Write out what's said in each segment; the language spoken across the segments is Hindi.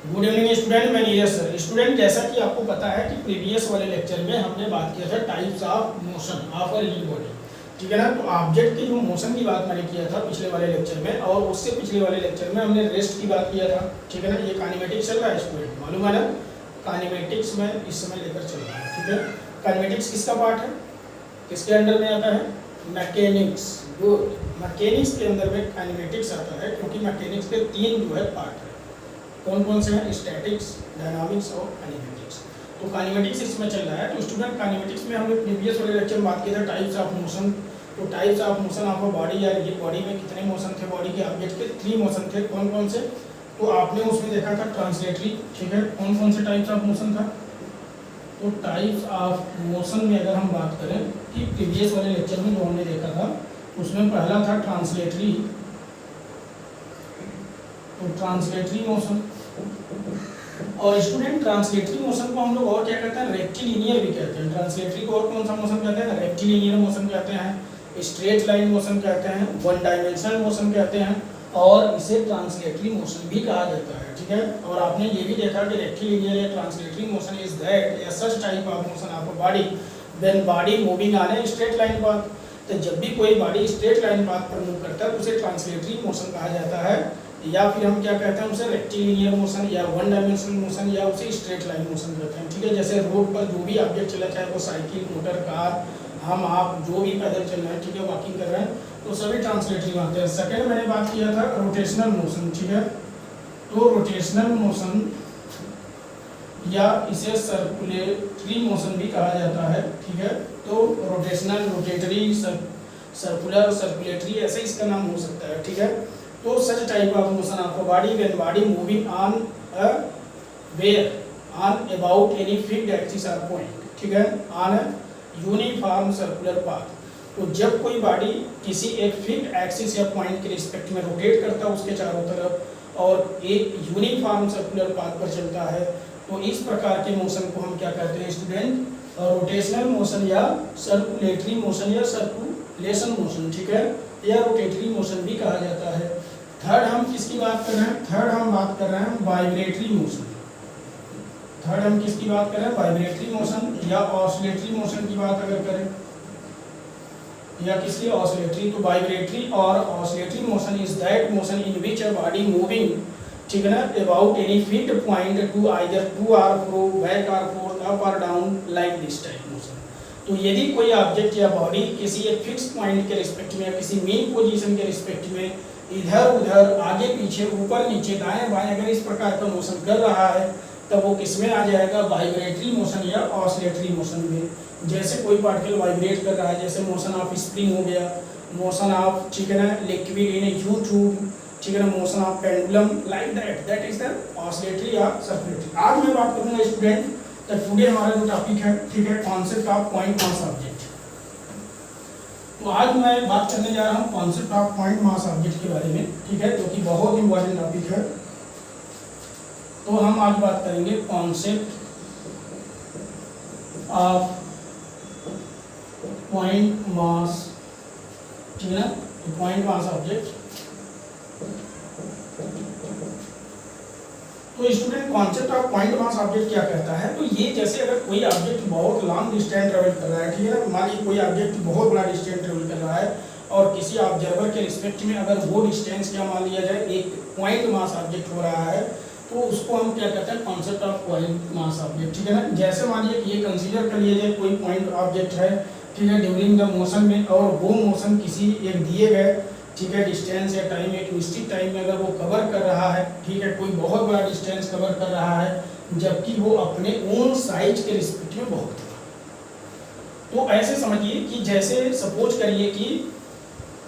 गुड इवनिंग स्टूडेंट, मैं नीरज सर। स्टूडेंट, जैसा कि आपको पता है कि प्रीवियस वाले लेक्चर में हमने बात किया था types of motion of a rigid body, ठीक है ना। तो ऑब्जेक्ट के जो मोशन की बात मैंने किया था पिछले वाले लेक्चर में, और उससे पिछले वाले लेक्चर में हमने रेस्ट की बात किया था, ठीक है ना। ये काइनेमेटिक्स चल रहा है स्टूडेंट, मालूम है ना। काइनेमेटिक्स में इस समय लेकर चल रहा है, ठीक है। काइनेमेटिक्स किसका पार्ट है, किसके अंडर में आता है? मैकेनिक्स। गुड, मैकेनिक्स के अंदर में काइनेमेटिक्स आता है, क्योंकि मैकेनिक्स के 3 जो है पार्ट है। कौन कौन से हैं? स्टैटिक्स, डायनामिक्स और काइनेमेटिक्स। तो काइनेमेटिक्स इसमें चल रहा है। तो स्टूडेंट, काइनेमेटिक्स में हमने प्रीवियस वाले लेक्चर में बात किया था टाइप्स ऑफ मोशन। तो types of motion of a body या रिजिड बॉडी में कितने मोशन थे? बॉडी के ऑब्जेक्ट के 3 मोशन थे। कौन कौन से? तो आपने उसमें देखा था ट्रांसलेटरी, ठीक है। कौन कौन से टाइप्स ऑफ मोशन था? तो टाइप्स ऑफ मोशन में अगर हम बात करें कि प्रीवियस वाले लेक्चर में जो हमने देखा था, उसमें पहला था ट्रांसलेटरी। तो ट्रांसलेटरी मोशन, और स्टूडेंट ट्रांसलेटरी मोशन को हम लोग और क्या कहते हैं? रेक्टिलिनियर भी कहते हैं। ट्रांसलेटरी को और कौन सा मोशन कहते हैं? रेक्टिलिनियर मोशन कहते हैं, स्ट्रेट लाइन मोशन कहते हैं, वन डायमेंशनल मोशन कहते हैं, और इसे ट्रांसलेटरी मोशन भी कहा जाता है, ठीक है। और आपने ये भी देखा कि रेक्टिलिनियर या translatory motion is that A such type of motion of a body when body moving on a straight line path. तो जब भी कोई बॉडी स्ट्रेट लाइन पाथ पर मूव करता है तो उसे ट्रांसलेटरी मोशन कहा जाता है, या फिर हम क्या कहते हैं उसे? रेक्टिलिनियर मोशन, या वन डायमेंशनल मोशन, या उसे स्ट्रेट लाइन मोशन कहते हैं, ठीक है। जैसे रोड पर जो भी ऑब्जेक्ट चला, चाहे वो साइकिल, मोटर, कार, हम आप जो भी पैदल चल रहे हैं, ठीक है, वॉकिंग कर रहे हैं, तो सभी ट्रांसलेटरी में आते हैं। सेकेंड मैंने बात किया था रोटेशनल मोशन, ठीक है। तो रोटेशनल मोशन या इसे सर्कुलेटरी मोशन भी कहा जाता है, ठीक है। तो रोटेशनल, रोटेटरी, सर्कुलर, सर्कुलेटरी, ऐसे इसका नाम हो सकता है, ठीक है। तो such type of motion of a body when body moving on a where on about any fixed axis और पॉइंट, ठीक है, ऑन अ यूनिफॉर्म सर्कुलर पाथ। तो जब कोई बॉडी किसी एक फिक्स्ड एक्सिस या पॉइंट के रिस्पेक्ट में रोटेट करता है उसके चारों तरफ, और एक यूनिफॉर्म सर्कुलर पाथ पर चलता है, तो इस प्रकार के मोशन को हम क्या कहते हैं स्टूडेंट? रोटेशनल मोशन या सर्कुलेटरी मोशन या सर्कुलेशन मोशन, ठीक है, या रोटेटरी मोशन भी कहा जाता है। थर्ड हम किसकी बात कर रहे हैं? थर्ड हम बात कर रहे हैं वाइब्रेटरी मोशन। थर्ड हम किसकी बात कर रहे हैं? वाइब्रेटरी मोशन या ऑसिलेटरी मोशन की बात अगर करें, या किसकी? ऑसिलेटरी। तो वाइब्रेटरी और oscillatory motion is that motion in which a body moving, ठीक है ना, about any fixed point to either to और फ्रो, बैक और फोर्थ, अप और down, like this type motion. तो यदि कोई ऑब्जेक्ट या बॉडी किसी एक फिक्स पॉइंट के रिस्पेक्ट में या किसी मेन पोजीशन के रिस्पेक्ट में इधर उधर, आगे पीछे, ऊपर नीचे, दाएं बाएं अगर इस प्रकार का मोशन कर रहा है, तब वो किसमें आ जाएगा? वाइब्रेटरी मोशन या ऑसिलेटरी मोशन में। जैसे कोई पार्टिकल वाइब्रेट कर रहा है, जैसे मोशन ऑफ स्प्रिंग हो गया, मोशन ऑफ, ठीक है ना, liquid in A you tube, ठीक है ना, motion of pendulum, like that is the oscillatory या सर्कुलेटरी। आज मैं बात करूंगा स्टूडेंट, तो टुडे हमारा जो टॉपिक है, ठीक है, concept of point mass object. तो आज मैं बात करने जा रहा हूँ concept of point mass object के बारे में, ठीक है, जो कि बहुत इंपॉर्टेंट टॉपिक है। तो हम आज बात करेंगे कॉन्सेप्ट ऑफ पॉइंट मास, ठीक है ना, पॉइंट मास ऑब्जेक्ट। तो student, concept of point mass object क्या कहता है? तो ये जैसे अगर कोई ऑब्जेक्ट बहुत लॉन्ग डिस्टेंस ट्रेवल कर रहा है, ठीक है ना, मान लीजिए कोई ऑब्जेक्ट बहुत बड़ा डिस्टेंस ट्रेवल कर रहा है, और किसी ऑब्जर्वर के रिस्पेक्ट में अगर वो डिस्टेंस क्या मान लिया जाए, एक पॉइंट मास ऑब्जेक्ट हो रहा है, तो उसको हम क्या कहते हैं? Concept of point mass object, ठीक है ना। जैसे मान लीजिए कि ये कंसीडर कर लिया जाए कोई पॉइंट ऑब्जेक्ट है, ठीक है, ड्यूरिंग द मोशन में, और वो मोशन किसी एक दिए गए, ठीक है, डिस्टेंस या टाइम, एक निश्चित टाइम में अगर वो कवर कर रहा है, ठीक है, कोई बहुत बड़ा डिस्टेंस कवर कर रहा है, जबकि वो अपने ओन साइज के रिस्पेक्ट में बहुत बड़ा। तो ऐसे समझिए कि जैसे सपोज करिए कि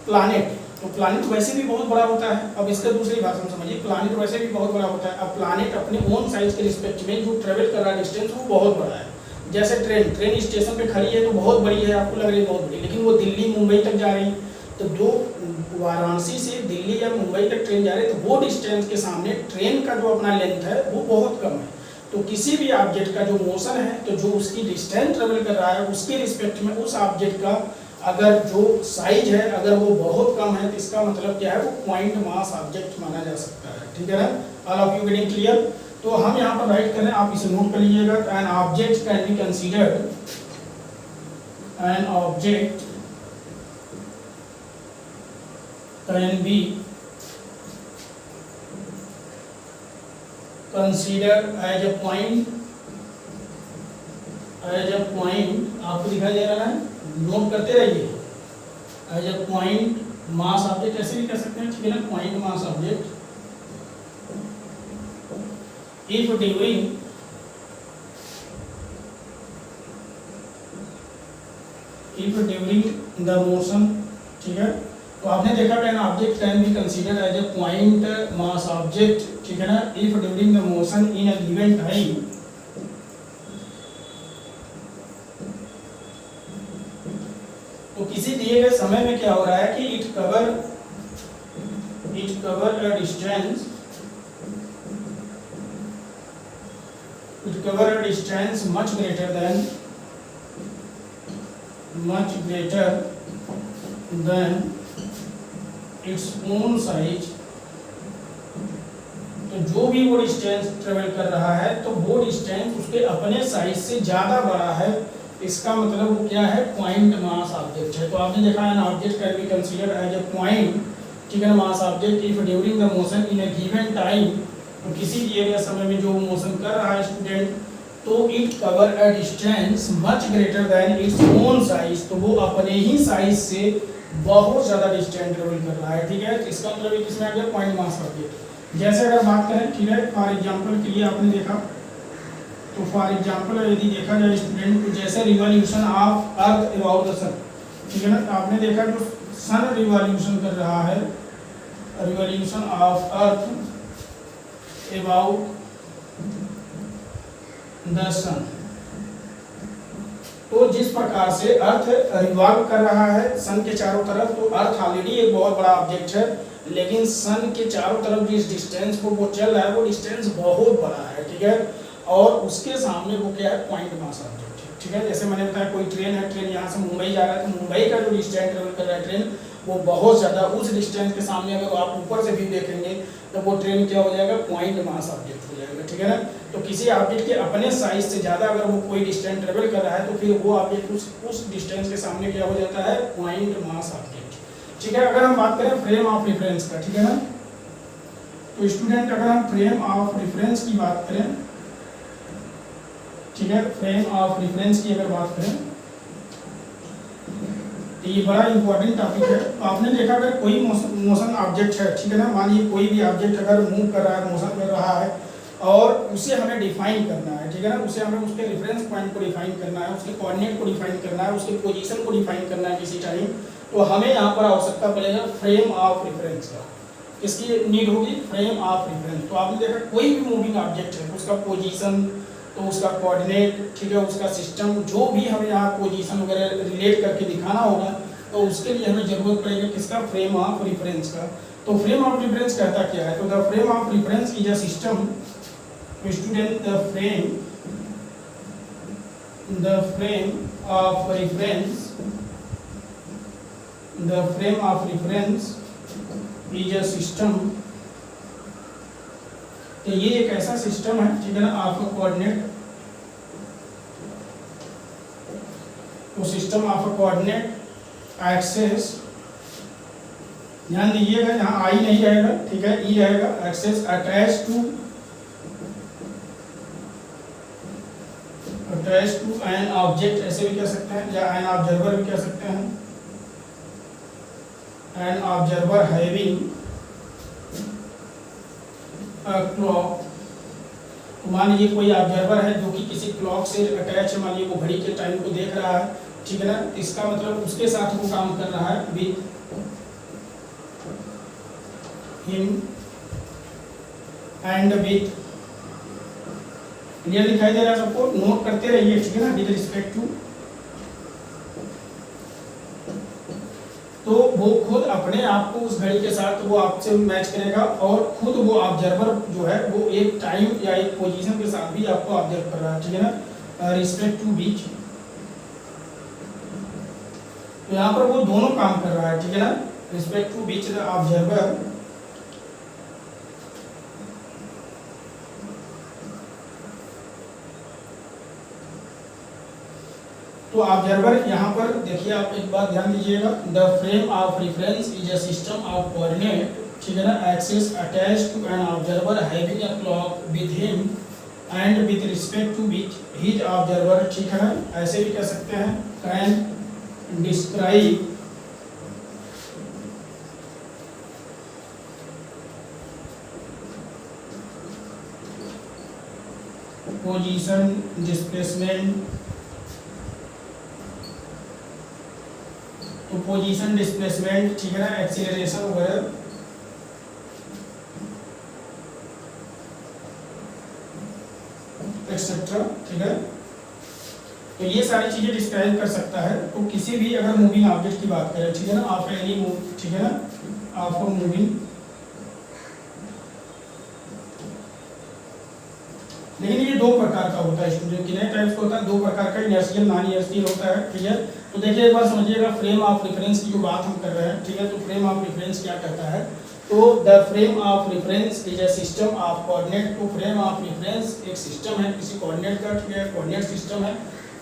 प्लानेट, तो प्लानेट वैसे भी बहुत बड़ा होता है। अब इसका दूसरी भाषा में समझिए, प्लानेट वैसे भी बहुत बड़ा होता है। अब प्लानेट अपने ओन साइज के रिस्पेक्ट में जो ट्रेवल कर रहा है डिस्टेंस, वो बहुत बड़ा है। जैसे ट्रेन स्टेशन पे खड़ी है तो बहुत बड़ी है, आपको लग रही है बहुत बड़ी, लेकिन वो दिल्ली मुंबई तक जा रही है। तो जो वाराणसी से दिल्ली या मुंबई तक ट्रेन जा रही है, तो वो डिस्टेंस के सामने ट्रेन का जो अपना लेंथ है वो बहुत कम है। तो किसी भी ऑब्जेक्ट का जो मोशन है, तो जो उसकी डिस्टेंस ट्रेवल कर रहा है उसके रिस्पेक्ट में उस ऑब्जेक्ट का अगर जो साइज है अगर वो बहुत कम है, तो इसका मतलब क्या है? वो पॉइंट मास ऑब्जेक्ट माना जा सकता है, ठीक है ना। All of you getting clear? तो हम यहाँ पर राइट करें, आप इसे नोट कर लीजिएगा। An object can be considered, an object can be considered as a point, as a point आपको दिखाई दे रहा है, नोट करते रहिए। As a point mass object ऐसे भी कह सकते हैं, ठीक है ना, point mass object if during the motion, ठीक है। तो आपने देखा an object can be considered as a point mass object, ठीक है ना, if during the motion in a given time, तो किसी दिए गए समय में क्या हो रहा है कि it cover a distance, much greater than its own size। तो जो भी वो डिस्टेंस ट्रेवल कर रहा है तो वो डिस्टेंस उसके अपने साइज से ज्यादा बड़ा है, इसका मतलब वो क्या है, पॉइंट मास ऑब्जेक्ट है। तो आपने देखा है ना, object can be considered as a point, ठीक है, mass object if during the motion in a given time, तो किसी दिए गए समय में जो मोशन कर रहा है स्टूडेंट, तो it cover a distance much greater than its own size, तो वो अपने ही साइज से बहुत ज्यादा डिस्टेंस ट्रेवल कर रहा है, ठीक है। तो इसका मतलब इसमें आ गया पॉइंट मास ऑब्जेक्ट। जैसे अगर बात करें, ठीक है, फॉर एग्जांपल के लिए आपने देखा, तो फॉर एग्जांपल यदि देखा जाए स्टूडेंट, तो जैसे revolution of earth about the sun, ठीक है ना, तो आपने देखा जो सन रिवॉल्यूशन कर रहा है, revolution of earth about the sun, तो जिस प्रकार से अर्थ रिवॉल्व कर रहा है सन के चारों तरफ, तो अर्थ ऑलरेडी एक बहुत बड़ा ऑब्जेक्ट है, लेकिन सन के चारों तरफ जिस डिस्टेंस को वो चल रहा है वो डिस्टेंस बहुत बड़ा है, ठीक है, और उसके सामने वो क्या है, पॉइंट मास ऑब्जेक्ट, ठीक है। जैसे मैंने बताया कोई ट्रेन है, ट्रेन यहाँ से मुंबई जा रहा है, तो मुंबई का जो डिस्टेंस ट्रेवल कर रहा है ट्रेन, वो बहुत ज़्यादा, उस डिस्टेंस के सामने अगर आप ऊपर से भी देखेंगे तो वो ट्रेन क्या हो जाएगा, पॉइंट मास ऑब्जेक्ट हो जाएगा, ठीक है ना। तो किसी ऑब्जेक्ट के अपने साइज से ज़्यादा अगर वो कोई डिस्टेंस ट्रेवल कर रहा है तो फिर वो ऑब्जेक्ट उस डिस्टेंस के सामने क्या हो जाता है, पॉइंट मास ऑब्जेक्ट, ठीक है। अगर हम बात करें फ्रेम ऑफ रेफरेंस का, ठीक है ना, तो स्टूडेंट अगर हम फ्रेम ऑफ रेफरेंस की बात करें, ठीक है, फ्रेम ऑफ रेफरेंस की अगर बात करें तो ये बड़ा इंपॉर्टेंट टॉपिक है। तो आपने देखा अगर कोई मोशन ऑब्जेक्ट है, ठीक है ना, मान लीजिए कोई भी ऑब्जेक्ट अगर मूव कर रहा है, मोशन कर रहा है, और उसे हमें डिफाइन करना है, ठीक है ना, उसे हमें उसके रेफरेंस पॉइंट को डिफाइन करना है, उसके कोऑर्डिनेट को डिफाइन करना है, उसके पोजीशन को डिफाइन करना है किसी टाइम, तो हमें यहाँ पर आवश्यकता पड़ेगा फ्रेम ऑफ रेफरेंस का। किसकी नीड होगी, फ्रेम ऑफ रेफरेंस। तो आपने देखा कोई भी मूविंग ऑब्जेक्ट है, उसका पोजीशन, तो उसका कोऑर्डिनेट, ठीक है, उसका सिस्टम, जो भी हमें यहाँ पोजीशन वगैरह रिलेट करके दिखाना होगा, तो उसके लिए हमें जरूरत पड़ेगा किसका, फ्रेम ऑफ रेफरेंस का। तो फ्रेम ऑफ रेफरेंस कहता क्या है, तो the frame of reference is a system, student the frame of reference, the frame of reference is a system, तो ये एक ऐसा सिस्टम है, ठीक है ना, आपका कोऑर्डिनेट, तो सिस्टम ऑफ कोऑर्डिनेट एक्सेस, ध्यान दीजिएगा यहाँ आई नहीं रहेगा, ठीक है, ई रहेगा, axes attach to an object, ऐसे भी कह सकते हैं, या एन ऑब्जर्वर भी कह सकते हैं, एन ऑब्जर्वर हैविंग क्लॉक। मान लीजिए कोई ऑब्जर्वर है जो कि किसी क्लॉक से अटैच है, मान लीजिए वो घड़ी के टाइम को देख रहा है, ठीक है ना, इसका मतलब उसके साथ वो काम कर रहा है, with him and with, clear दिखाई दे रहा है सबको, नोट करते रहिए, ठीक है ना, विद रिस्पेक्ट टू, तो वो खुद अपने आप को उस घड़ी के साथ वो आपसे मैच करेगा, और खुद वो ऑब्जर्वर जो है वो एक टाइम या एक पोजीशन के साथ भी आपको ऑब्जर्व कर रहा है, ठीक है ना, रिस्पेक्ट टू बीच, तो यहाँ पर वो दोनों काम कर रहा है, ठीक है ना, रिस्पेक्ट टू बीच द ऑब्जर्वर तो ऑब्जर्वर यहाँ पर देखिए, आप एक बात ध्यान दीजिएगा, the frame of reference is a system of coordinate, ठीक है ना, axis attached to an observer having a clock with him and with respect to which his observer, ठीक है ना, ऐसे भी कह सकते हैं, कैन डिस्क्राइब पोजीशन डिस्प्लेसमेंट। तो पोजीशन डिस्प्लेसमेंट, ठीक है ना, एक्सीलरेशन वगैरह, एक्सेट्रा, ठीक है। तो ये सारी चीजें डिस्क्राइब कर सकता है। तो किसी भी अगर मूविंग ऑब्जेक्ट की बात करें, ठीक है ना, आप एनी मूव, ठीक है ना, आपको मूविंग, लेकिन ये दो प्रकार का होता है स्टूडेंट, कितने टाइप्स का होता है, दो प्रकार का, इनर्शियल नॉन इनर्शियल होता है, ठीक है। तो देखिए एक बार समझिएगा, फ्रेम ऑफ रेफरेंस की जो बात हम कर रहे हैं, ठीक है, तो फ्रेम ऑफ रेफरेंस क्या कहता है, तो the frame of reference is a system of coordinate. तो फ्रेम ऑफ रेफरेंस एक सिस्टम है किसी कोऑर्डिनेट का, ठीक है, कोऑर्डिनेट सिस्टम है,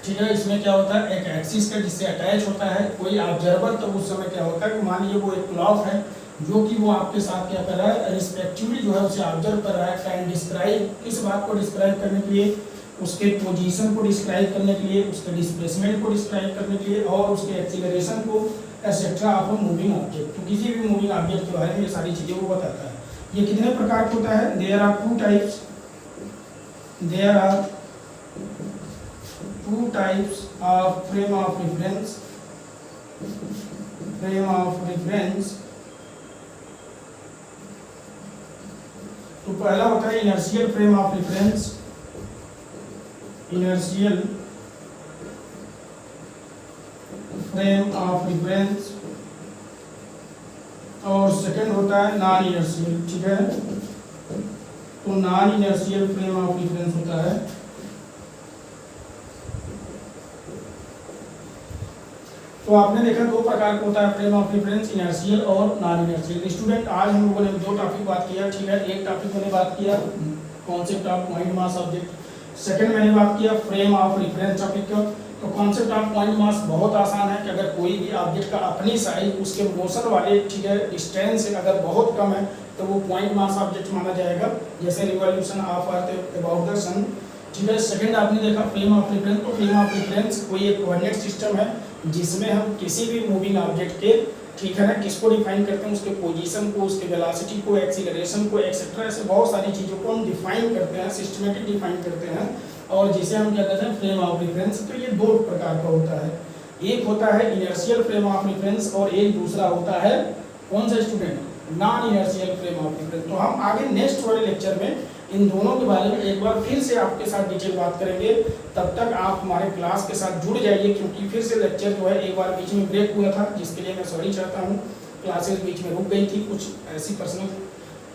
ठीक है। इसमें क्या होता है, एक एक्सिस का जिससे अटैच होता है कोई ऑब्जर्वर, तो उस समय क्या होता है कि मान लीजिए वो एक क्लॉक है जो कि वो आपके साथ क्या कर रहा है, रिस्पेक्टिवली जो है उसे ऑब्जर्व कर रहा है, कैन डिस्क्राइब, किस बात को डिस्क्राइब करने के लिए, उसके पोजीशन को डिस्क्राइब करने के लिए, उसके डिस्प्लेसमेंट को डिस्क्राइब करने के लिए, और उसके एक्सीलरेशन को, etcetera of a moving object. तो किसी भी मूविंग ऑब्जेक्ट के बारे में ये सारी चीज़ें वो बताता है। ये कितने प्रकार का होता है, there are two types, there are two types of frame of reference, frame of reference. तो पहला होता है inertial frame of reference, inertial frame of reference, और सेकंड होता है नॉन इनर्शियल, ठीक है। तो non inertial frame of reference होता है, तो आपने देखा दो प्रकार का होता है फ्रेम ऑफ रेफरेंस, इनर्शियल और नॉन इनर्शियल। स्टूडेंट आज हम लोगों ने दो टॉपिक बात किया, ठीक है। एक टॉपिक मैंने बात किया concept of point mass object, second मैंने बात किया फ्रेम ऑफ रेफरेंस टॉपिक का। तो कॉन्सेप्ट ऑफ पॉइंट मास बहुत आसान है कि अगर कोई भी ऑब्जेक्ट का अपनी साइज उसके मोशन वाले, ठीक है, डिस्टेंस से अगर बहुत कम है तो वो पॉइंट मास ऑब्जेक्ट माना जाएगा, जैसे revolution of earth about the sun, ठीक है। सेकंड आपने देखा फ्रेम ऑफ रेफरेंस। तो फ्रेम ऑफ रेफरेंस कोई एक कोऑर्डिनेट सिस्टम है जिसमें हम किसी भी मूविंग ऑब्जेक्ट के, ठीक है ना, किसको डिफाइन करते हैं, उसके पोजीशन को, उसके वेलोसिटी को, एक्सीलरेशन को, एक्सेट्रा, ऐसे बहुत सारी चीज़ों को हम डिफाइन करते हैं, सिस्टमेटिक डिफाइन करते हैं, और जिसे हम क्या कहते हैं फ्रेम ऑफ रेफरेंस। तो ये दो प्रकार का होता है, एक होता है इनर्शियल फ्रेम ऑफ रेफरेंस और एक दूसरा होता है कौन सा student, non inertial frame of reference. तो हम आगे नेक्स्ट वाले लेक्चर में इन दोनों के बारे में एक बार फिर से आपके साथ डिटेल बात करेंगे। तब तक आप हमारे क्लास के साथ जुड़ जाइए, क्योंकि फिर से लेक्चर जो है एक बार बीच में ब्रेक हुआ था, जिसके लिए मैं सॉरी चाहता हूँ। क्लासेस बीच में रुक गई थी, कुछ ऐसी पर्सनल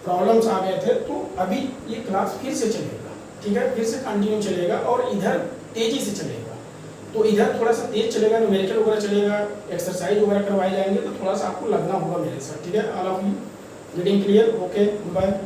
प्रॉब्लम्स आ गए थे, तो अभी ये क्लास फिर से चलेगा, ठीक है, फिर से कंटिन्यू चलेगा और इधर तेजी से चलेगा। तो इधर थोड़ा सा तेज चलेगा, न्यूमेरिकल वगैरह चलेगा, एक्सरसाइज वगैरह करवाए जाएंगे, तो थोड़ा सा आपको लगना होगा मेरे साथ, ठीक है। All of you reading clear, okay, bye.